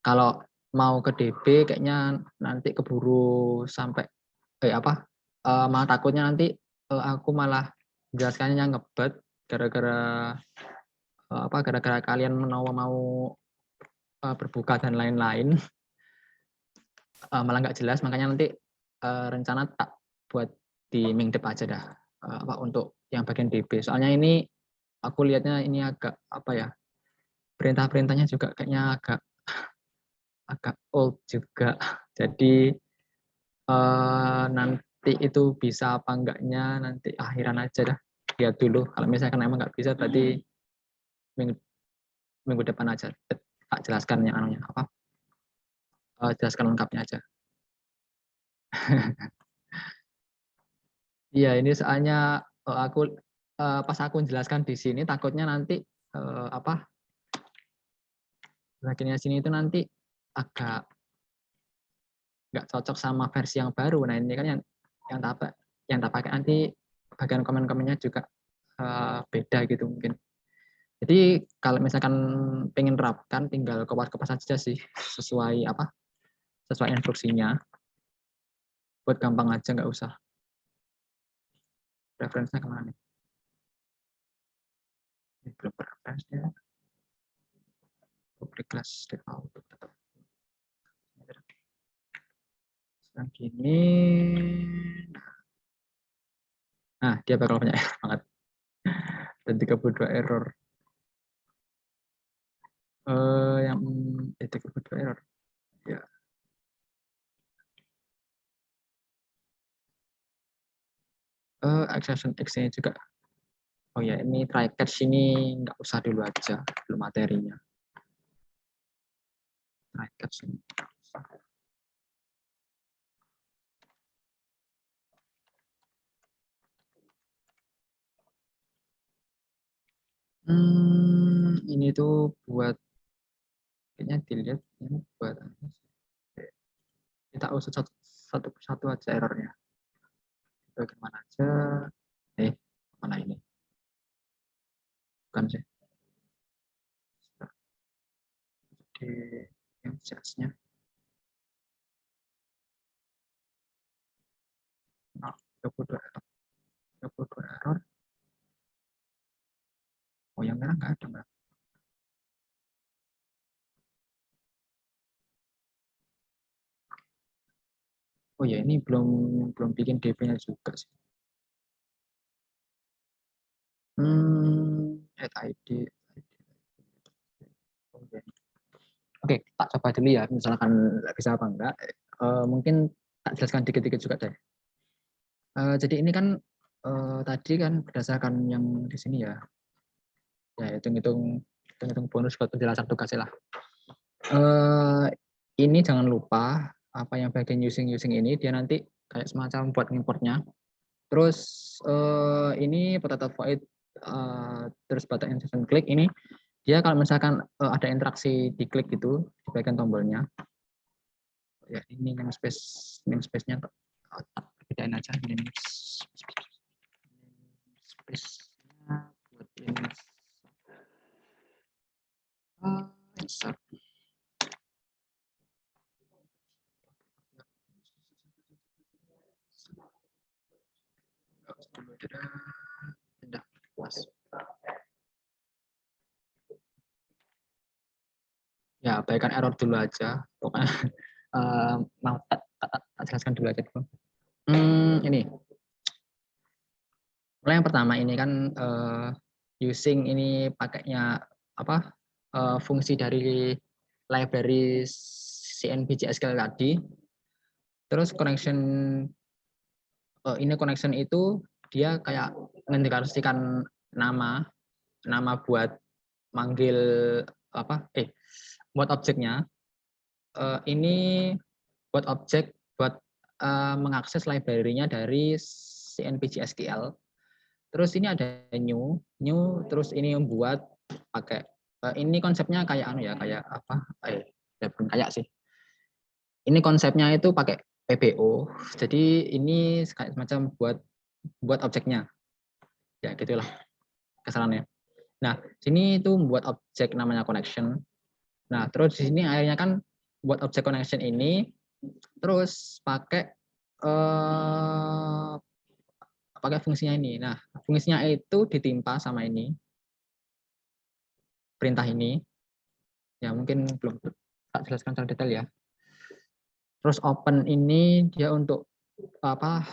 Kalau mau ke DB, kayaknya nanti keburu sampai malah takutnya nanti aku malah jelaskannya ngebet gara-gara gara-gara kalian mau berbuka dan lain-lain. Malah nggak jelas, makanya nanti rencana tak buat di Mingdep aja dah untuk yang bagian DB. Soalnya ini aku lihatnya ini agak perintah-perintahnya juga kayaknya agak old juga. Jadi nanti itu bisa apa enggaknya nanti akhiran aja dah, lihat dulu. Kalau misalkan emang nggak bisa berarti minggu depan aja tak jelaskan yang anunya jelaskan lengkapnya aja. Iya, ini soalnya aku pas aku jelaskan di sini takutnya nanti bagiannya sini itu nanti agak nggak cocok sama versi yang baru. Nah ini kan yang tak pakai nanti bagian komen-komennya juga beda gitu mungkin. Jadi kalau misalkan pengen terapkan tinggal kopas-kopas aja sih sesuai instruksinya. Buat gampang aja, nggak usah. Referensinya kemana nih? Ini belum referensinya. Public class default. Sekarang gini. Nah, dia bakal banyak error banget. Dan 32 error. Yang 32 error. Ya. Exception X-nya juga. Oh ya, ini try catch ini nggak usah dulu aja, belum materinya. Try catch ini. Ini tuh buat kayaknya dilihat ini buat kita usut satu persatu aja errornya. Bagaimana aja? Mana ini? Bukan sih. Di insights-nya. Nah, 32 error. 32 error. Oh, yang merah nggak ada, Mbak. Oh ya, ini belum bikin DP-nya juga sih. Add ID. Oke, tak coba dulu ya, misalkan nggak bisa apa enggak. Mungkin tak jelaskan dikit-dikit juga deh. Jadi ini kan tadi kan berdasarkan yang di sini ya. Ya, hitung-hitung bonus buat penjelasan tugasnya lah. Ini jangan lupa apa yang bagian using ini dia nanti kayak semacam buat importnya. Terus ini potato void terus button insertion klik ini dia kalau misalkan ada interaksi di klik gitu di bagian tombolnya. Ya ini namespace-nya bedain aja namespace-nya buat ini insert. Udah puas. Ya, baikkan error dulu aja. Pokoknya mau tak jelaskan dulu aja dulu. Ini. Mulai yang pertama ini kan using ini pakainya apa? Fungsi dari library CNBJSQL tadi. Terus connection ini connection itu dia kayak mendeklarasikan nama buat manggil apa? Buat objeknya. Ini buat objek buat mengakses library-nya dari CNBJSQL. Terus ini ada new terus ini membuat pakai ini konsepnya kayak kayak apa? Bukan kayak sih. Ini konsepnya itu pakai PBO. Jadi ini kayak semacam buat objeknya. Ya gitulah kesalannya. Nah, sini itu membuat objek namanya connection. Nah, terus di sini akhirnya kan buat objek connection ini terus pakai pakai fungsinya ini. Nah, fungsinya itu ditimpa sama ini perintah ini. Ya mungkin belum tak jelaskan secara detail ya. Terus open ini dia untuk apa?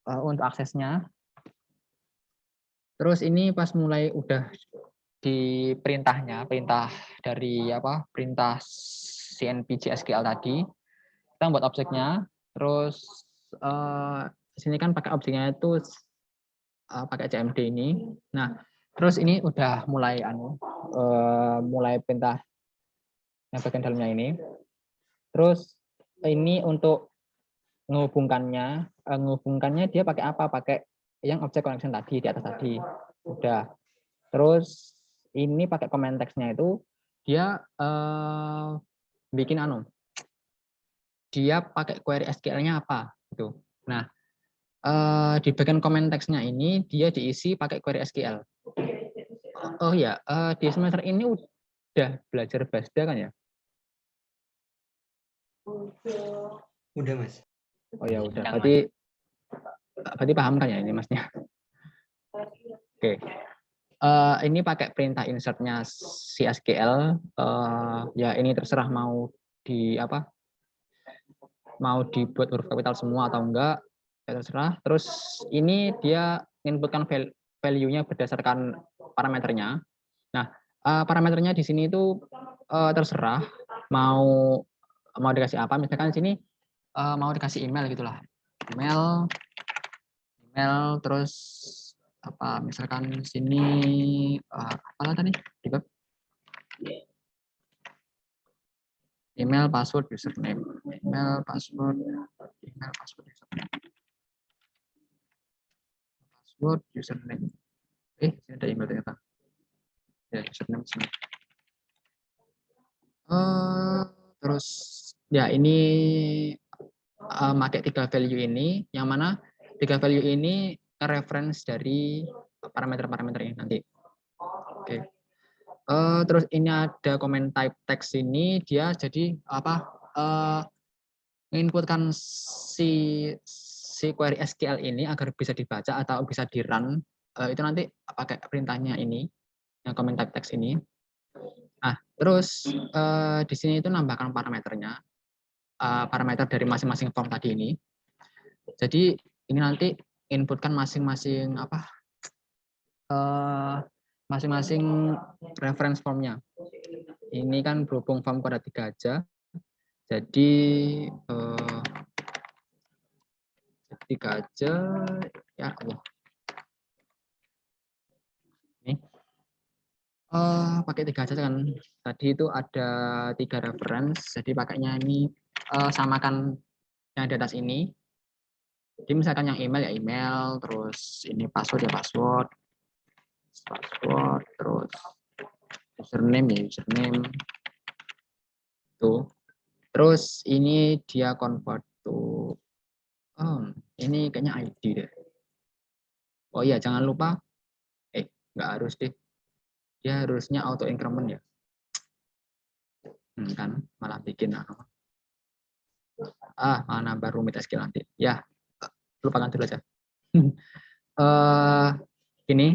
Untuk aksesnya. Terus ini pas mulai udah di perintah dari apa? Perintah CNBJSQL tadi. Kita buat objeknya. Terus sini kan pakai objeknya itu pakai CMD ini. Nah, terus ini udah mulai mulai perintah yang bagian dalamnya ini. Terus ini untuk menghubungkannya dia pakai apa? Pakai yang object connection tadi di atas tadi. Udah. Terus ini pakai comment text-nya itu dia bikin dia pakai query SQL-nya apa gitu. Nah, di bagian comment text-nya ini dia diisi pakai query SQL. Oh ya, di semester ini udah belajar BASDA kan ya? Udah, Mas. Oh ya udah. Berarti paham kan ya ini Masnya? Oke. Ini pakai perintah insertnya CSQL. Ya ini terserah mau di apa? Mau dibuat huruf kapital semua atau enggak? Ya terserah. Terus ini dia menginputkan value-nya berdasarkan parameternya. Nah, parameternya di sini itu terserah mau dikasih apa. Misalkan di sini mau dikasih email gitulah. Email terus apa? Misalkan di sini apa tadi? Email, password, username. Email, password, username. Password, username. Sini ada email ternyata. Ya, username sini. Terus ya ini pakai 3 value ini, yang mana 3 value ini reference dari parameter-parameter ini nanti. Oke. Terus ini ada comment type text ini, dia jadi apa? Menginputkan si query SQL ini agar bisa dibaca atau bisa di run, itu nanti pakai perintahnya ini, yang comment type text ini. Nah, terus di sini itu nambahkan parameternya, parameter dari masing-masing form tadi ini. Jadi ini nanti inputkan masing-masing apa? Masing-masing reference formnya. Ini kan berhubung form ada 3 aja, jadi 3 aja, ya Allah. Ini pakai 3 aja kan. Tadi itu ada 3 reference, jadi pakainya ini samakan yang di atas ini. Jadi misalkan yang email ya email, terus ini password ya password, terus username ya username. Tuh. Terus ini dia convert to ini kayaknya ID deh. Oh iya, jangan lupa nggak harus deh. Dia harusnya auto increment ya. Kan malah bikin malah nambah rumit skill nanti. Ya, lupakan dulu aja. Ini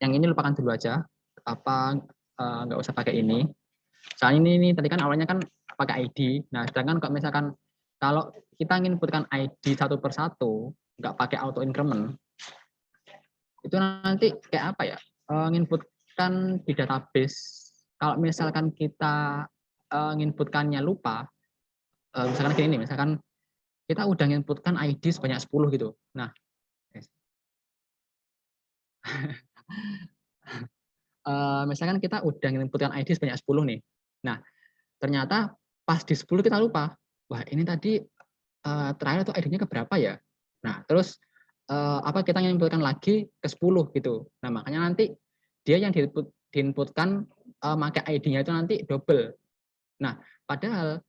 yang ini lupakan dulu aja. Apa nggak usah pakai ini. Soalnya ini tadi kan awalnya kan pakai ID. Nah, sedangkan kalau misalkan kalau kita inputkan ID satu persatu, nggak pakai auto increment, itu nanti kayak apa ya? Nginputkan di database. Kalau misalkan kita nginputkannya lupa, misalkan gini nih, misalkan kita udah nginputkan ID sebanyak 10 gitu. Nah, misalkan kita udah nginputkan ID sebanyak 10 nih. Nah, ternyata pas di 10 kita lupa. Wah, ini tadi terakhir tuh ID-nya ke berapa ya? Nah, terus apa kita nginputkan lagi ke 10 gitu. Nah, makanya nanti dia yang diinputkan pakai ID-nya itu nanti double. Nah, padahal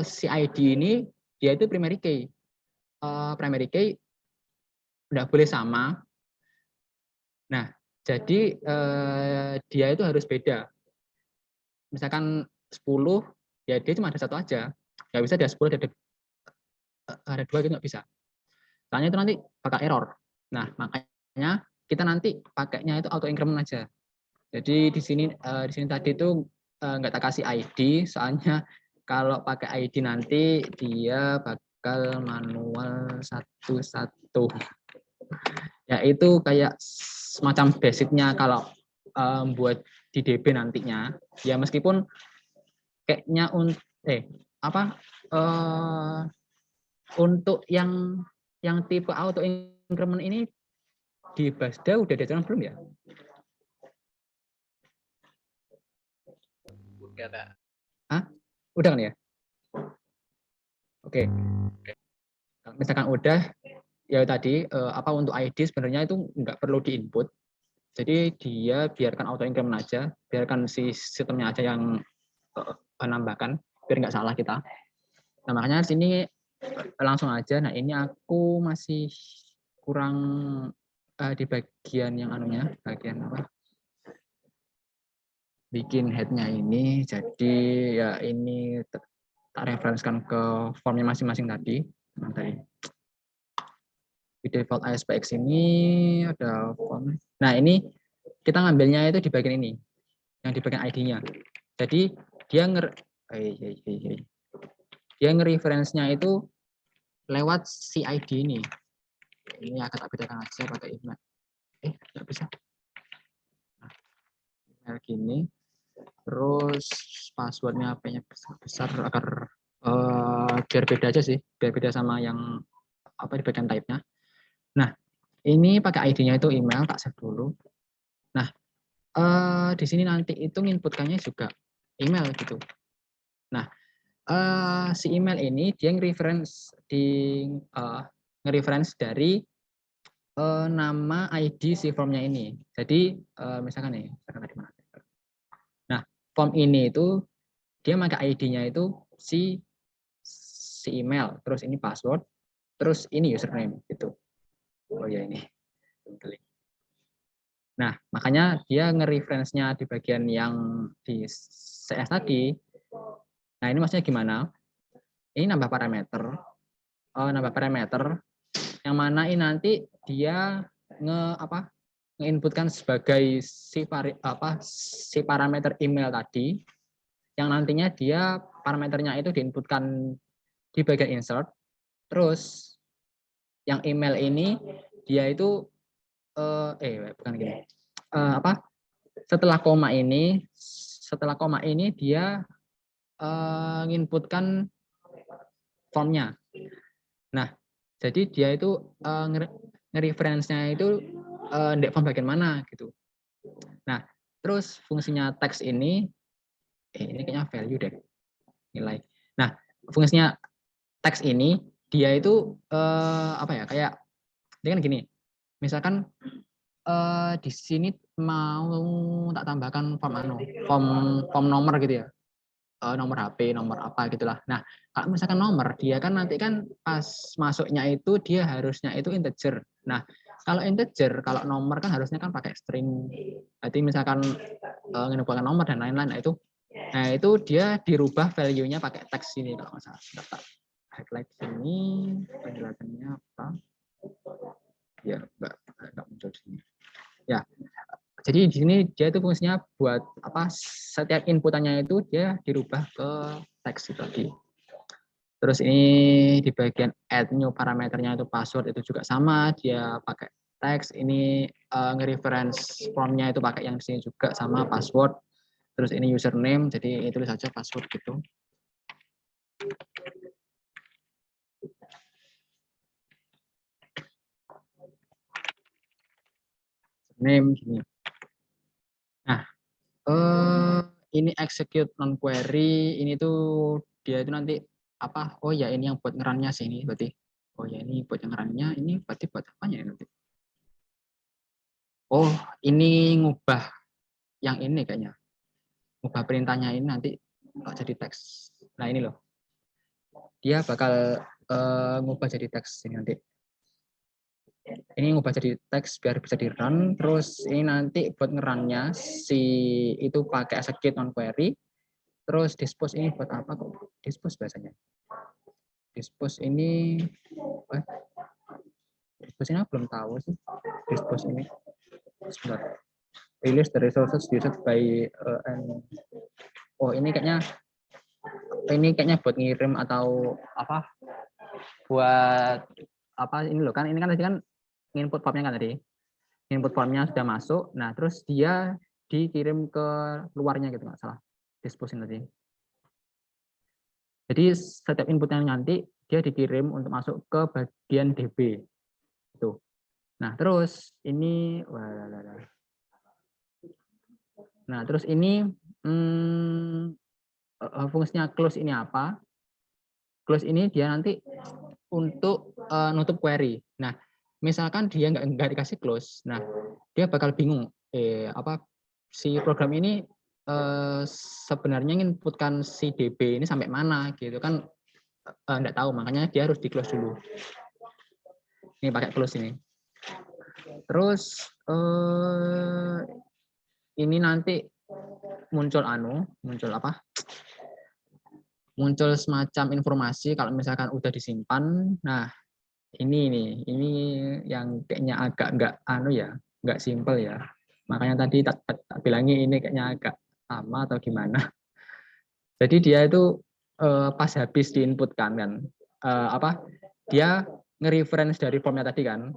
si ID ini dia itu primary key. Primary key nggak boleh sama. Nah, jadi dia itu harus beda. Misalkan 10, ya dia cuma ada 1 aja. Nggak bisa dia 10 ada 2 gitu, nggak bisa. Soalnya itu nanti bakal error. Nah, makanya kita nanti pakainya itu auto increment aja. Jadi di sini tadi itu nggak tak kasih ID, soalnya kalau pakai ID nanti dia bakal manual satu-satu. Ya itu kayak semacam basicnya kalau buat di DB nantinya. Ya meskipun kayaknya untuk yang tipe auto increment ini di Basda udah diajarkan belum ya? Udah, Kak. Hah? Udah kan ya? Oke. Misalkan udah, ya tadi apa untuk ID sebenarnya itu nggak perlu diinput. Jadi dia biarkan auto increment aja, biarkan si sistemnya aja yang menambahkan, biar nggak salah kita. Nah makanya sini langsung aja. Nah ini aku masih kurang di bagian yang anunya, bagian apa? Bikin headnya ini. Jadi ya ini tak referensikan ke formnya masing-masing tadi. Di default ASPX ini ada form. Nah ini kita ngambilnya itu di bagian ini, yang di bagian ID-nya. Jadi dia dia nge-reference-nya itu lewat si ID ini. Ini agak tak bedakan aja pakai email. Nggak bisa. Nah, email gini. Terus passwordnya apa-nya besar agar biar beda aja sih, biar beda sama yang apa di bagian type-nya. Nah, ini pakai ID-nya itu email, tak save dulu. Nah, di sini nanti itu inputkannya juga email gitu. Nah, si email ini dia nge-reference dari nama ID si formnya ini. Jadi misalkan nih, misalkan di mana? Nah, form ini itu dia pakai ID-nya itu si email, terus ini password, terus ini username gitu. Oh ya ini. Nah, makanya dia nge-reference-nya di bagian yang di CS tadi. Nah, ini maksudnya gimana? Ini nambah parameter yang mana ini nanti dia nge-inputkan sebagai si parameter email tadi, yang nantinya dia parameternya itu diinputkan di bagian insert. Terus yang email ini dia itu bukan gini. Setelah koma ini dia nginputkan formnya. Nah, jadi dia itu nge-reference-nya itu di form bagian mana gitu. Nah, terus fungsinya teks ini kayaknya value deh, nilai. Nah, fungsinya teks ini dia itu kayak ini kan gini. Misalkan di sini mau tak tambahkan form nomor gitu ya. Nomor HP, nomor apa gitulah. Nah, kalau misalkan nomor, dia kan nanti kan pas masuknya itu dia harusnya itu integer. Nah, kalau integer, kalau nomor kan harusnya kan pakai string. Berarti misalkan menambahkan nomor dan lain-lain, nah itu dia dirubah value-nya pakai teks ini kalau nggak salah. Daftar highlight sini, penjelasannya apa? Ya, nggak muncul di sini. Ya, jadi di sini dia itu fungsinya buat apa? Setiap inputannya itu dia dirubah ke teks itu lagi. Terus ini di bagian add new parameternya itu password itu juga sama, dia pakai teks. Ini nge-reference formnya itu pakai yang di sini juga sama password. Terus ini username, jadi tulis saja password gitu. Name gini. Nah, ini execute non query, ini tuh dia itu nanti apa? Oh ya ini yang buat ngerannya sih ini berarti. Oh ya ini buat yang ngerannya, ini berarti buat apanya nanti? Oh ini ngubah yang ini kayaknya. Ngubah perintahnya ini nanti kok jadi teks. Nah ini loh. Dia bakal ngubah jadi teks ini nanti. Ini ngubah jadi teks biar bisa di run. Terus ini nanti buat ngerannya si itu pakai execute non query. Terus dispose ini buat apa kok? Dispose biasanya. Dispose ini dispose ini belum tahu sih. Dispose ini. Sebentar. Release the resources used by oh ini kayaknya buat ngirim atau apa? Buat apa ini loh kan ini kan tadi kan input formnya kan tadi. Input formnya sudah masuk. Nah, terus dia dikirim ke luarnya gitu nggak salah. Dispose tadi. Jadi setiap input yang nanti dia dikirim untuk masuk ke bagian DB. Itu. Nah, terus ini nah, terus ini fungsinya close ini apa? Close ini dia nanti untuk nutup query. Nah, misalkan dia nggak dikasih close, nah dia bakal bingung. Si program ini sebenarnya inputkan si DB ini sampai mana gitu kan nggak tahu, makanya dia harus di close dulu. Ini pakai close ini. Terus ini nanti muncul apa? Muncul semacam informasi kalau misalkan udah disimpan. Nah, ini yang kayaknya agak nggak simple ya. Makanya tadi tak bilangin ini kayaknya agak lama atau gimana. Jadi dia itu pas habis diinputkan kan dia nge-reference dari formnya tadi kan,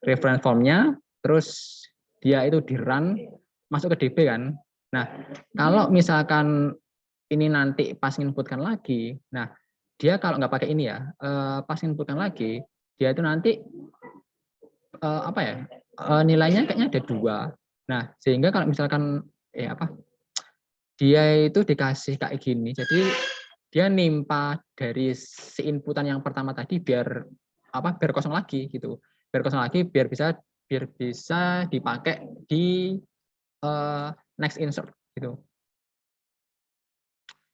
reference formnya, terus dia itu di run masuk ke DB kan. Nah, kalau misalkan ini nanti pas inputkan lagi, nah dia kalau nggak pakai ini ya, pas inputkan lagi, dia itu nanti apa ya, nilainya kayaknya ada 2. Nah, sehingga kalau misalkan dia itu dikasih kayak gini, jadi dia nimpa dari si inputan yang pertama tadi biar kosong lagi gitu, biar kosong lagi, biar bisa dipakai di next insert gitu.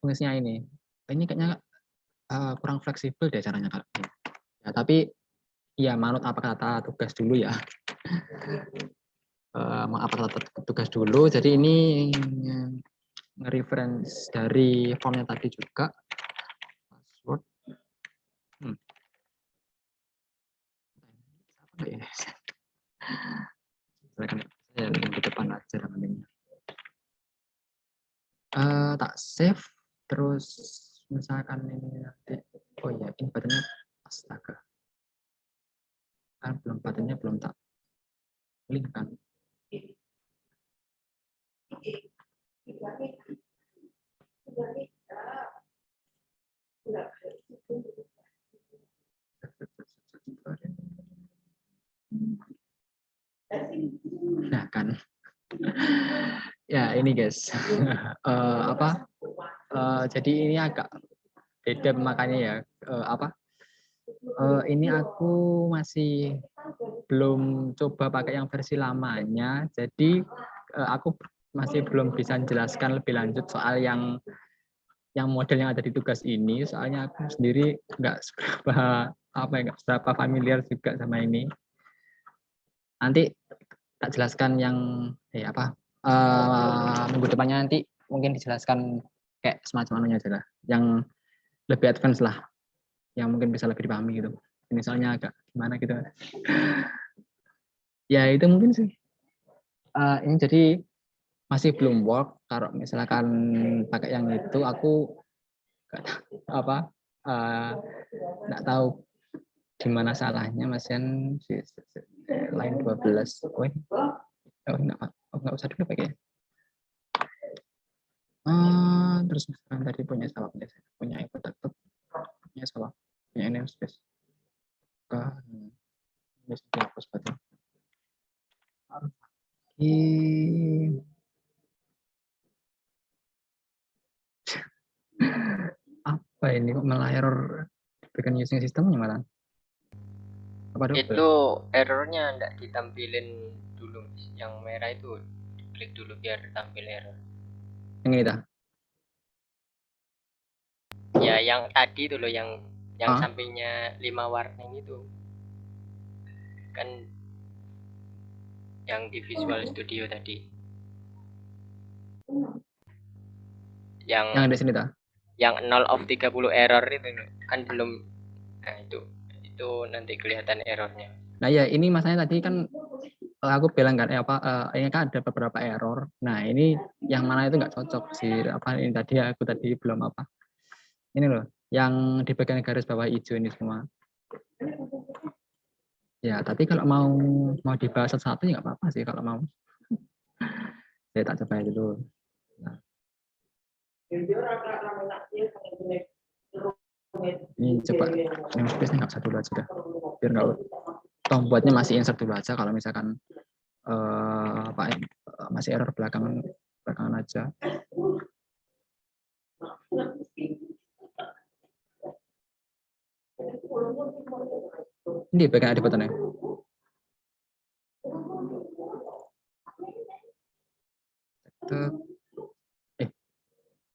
Fungsinya ini kayaknya kurang fleksibel deh caranya kalau ini. Ya, tapi ya manut apa kata tugas dulu ya. Apa kata tugas dulu. Jadi ini reference dari formnya tadi juga. Password. Apa ya? Saya di depan aja namanya. Tak save, terus misalkan ini nanti, oh ya, ini buttonnya, astaga, kan belum buttonnya belum tak link kan. Nah kan, ya ini guys, jadi ini agak beda makanya ya, ini aku masih belum coba pakai yang versi lamanya, jadi aku masih belum bisa menjelaskan lebih lanjut soal yang model yang ada di tugas ini, soalnya aku sendiri nggak seberapa familiar juga sama ini. Nanti tak jelaskan yang minggu depannya nanti mungkin dijelaskan kayak semacam anunya aja lah, yang lebih advance lah, yang mungkin bisa lebih dipahami gitu. Misalnya agak gimana gitu. Ya itu mungkin sih. Ini jadi masih belum work. Kalau misalkan pakai yang itu, aku nggak tahu gimana salahnya, Mas Yan. Line 12. Nggak usah dulu pakai. Terus misalkan tadi punya salah, punya input output, punya salah, punya namespace. Bisa dihapus berarti. Apa ini kok malah error bikin using systemnya malah? Itu errornya enggak ditampilin dulu, yang merah itu klik dulu biar tampil error. Yang ini dah? Ya yang tadi tuh loh, yang sampingnya 5 warning itu kan, yang di Visual Studio tadi, yang di sini dah? Yang 0 of 30 error itu kan belum. Nah itu nanti kelihatan errornya. Nah ya ini masalahnya tadi kan aku bilang kan ini kan ada beberapa error. Nah ini yang mana itu nggak cocok sih, ini tadi aku tadi belum ini loh, yang di bagian garis bawah hijau ini semua. Ya tapi kalau mau dibahas satu-satu ya nggak apa-apa sih kalau mau. Saya tak coba dulu. Nah. Ini coba namespace-nya nggak usah dulu aja dah, biar nggak, toh buatnya masih insert dulu aja kalau misalkan masih error belakangan aja. Ini bagian ada buttonnya.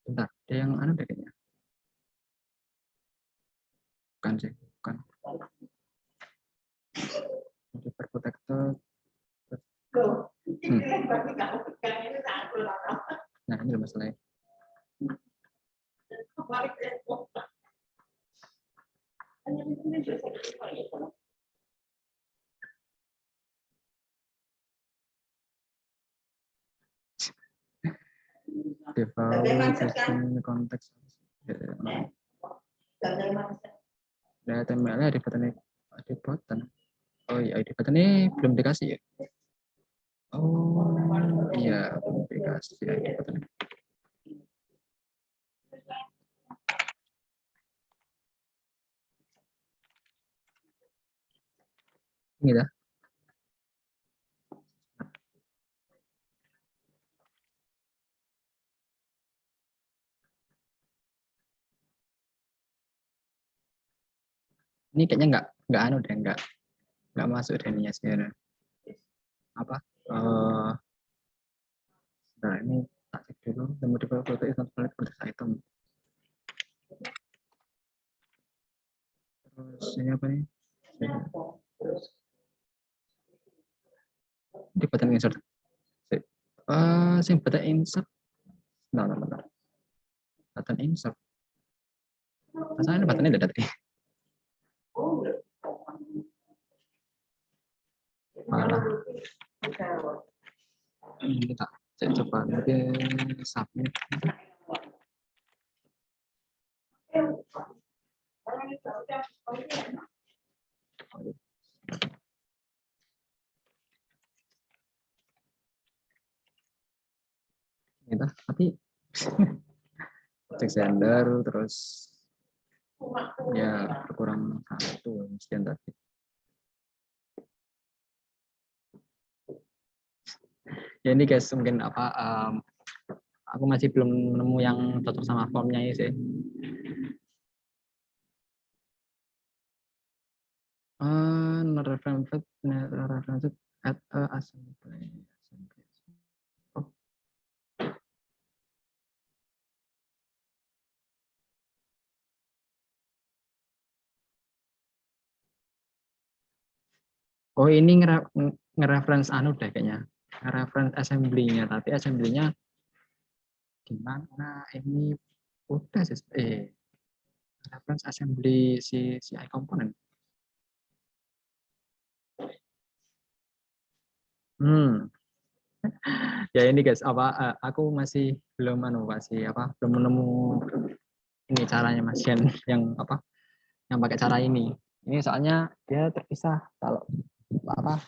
Bentar, ada yang anu deh kayaknya. Bukan sih, bukan. Protector. Nah, ini masalahnya. Default konteks. Ya, HTML-nya di button ID button. Oh iya, ID button ini belum dikasih ya? Oh iya, belum dikasih ID button. Ini dah. Ini kayaknya nggak anu deh, nggak masuk deh ininya sebenarnya. Apa? Nah ini tak cek dulu. The multiple photo is not valid for this item. Terus ini apa nih? Di button insert. Sing button insert. Nah, button insert. Rasanya buttonnya ada tadi. Malah. Ini tak cek coba nanti submit. Gitu, tapi cek sender terus ya kurang satu sekian tadi. Ya ini guys mungkin apa aku masih belum nemu yang cocok sama formnya ini sih. Not reference at assembly. Oh. Oh ini nge-reference anu deh kayaknya. Nge-reference assembly-nya, tapi assembly-nya gimana ini udah sih reference assembly si component. Ya ini guys apa aku masih belum masih apa belum menemu ini caranya Mas yang apa yang pakai cara ini soalnya dia terpisah kalau apa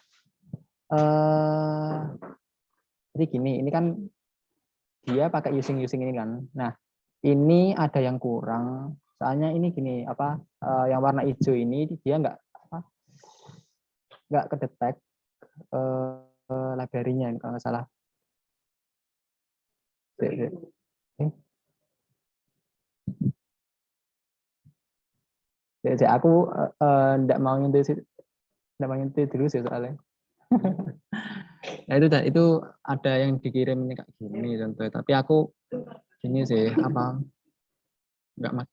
jadi gini ini kan dia pakai using ini kan. Nah ini ada yang kurang soalnya ini gini apa yang warna hijau ini dia nggak kedetek library-nya kalau nggak salah. Jadi aku nggak mau nyentuh dulu sih soalnya. Nah itu ada yang dikirim ini kayak gini contoh. Tapi aku ini sih apa nggak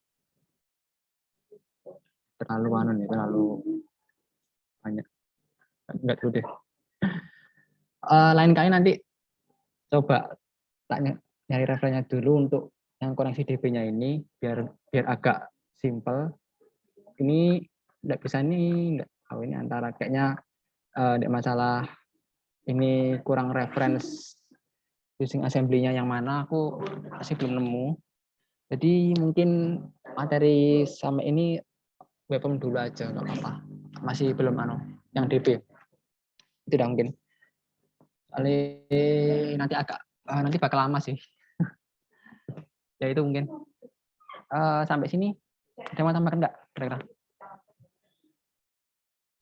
terlalu terlalu banyak nggak dulu deh. Lain kali nanti coba nyari referensinya dulu untuk yang koneksi DB-nya ini biar agak simple. Ini nggak bisa nih nggak tahu ini antara kayaknya nggak masalah ini kurang reference using assembly-nya yang mana aku masih belum nemu. Jadi mungkin materi sama ini webom dulu aja nggak apa-apa. Masih belum yang DB. Itu udah mungkin. Nanti nanti bakal lama sih. Ya itu mungkin. Sampai sini ada mau tambahkan nggak kira-kira?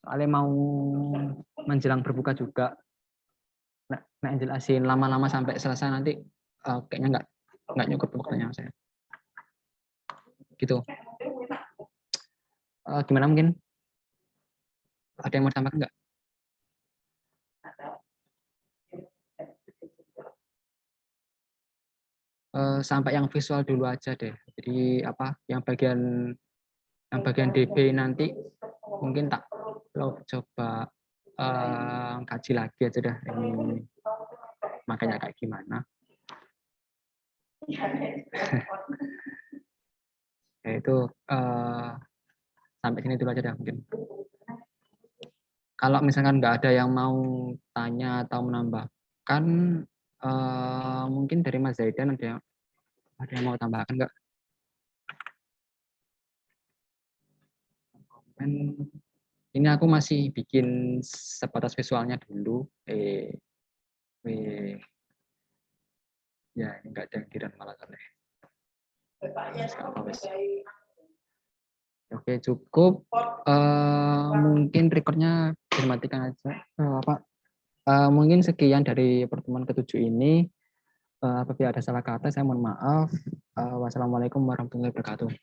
Soalnya mau menjelang berbuka juga. Nah jelasin lama-lama sampai selesai nanti kayaknya nggak cukup waktunya saya. Gitu. Gimana mungkin? Ada yang mau tambahkan nggak? Sampai yang visual dulu aja deh. Jadi apa yang bagian DB nanti mungkin tak coba kaji lagi aja dah ini makanya kayak gimana. Ya itu sampai sini dulu aja dah mungkin. Kalau misalkan nggak ada yang mau tanya atau menambahkan mungkin dari Mas Zaidan ada yang mau tambahkan nggak? Ini aku masih bikin sebatas visualnya dulu. Ya, ini enggak ada yang kirim malah soleh. Oke, cukup. Mungkin recordnya dimatikan aja. Mungkin sekian dari pertemuan ke-7 ini. Apabila ada salah kata, saya mohon maaf. Wassalamualaikum warahmatullahi wabarakatuh.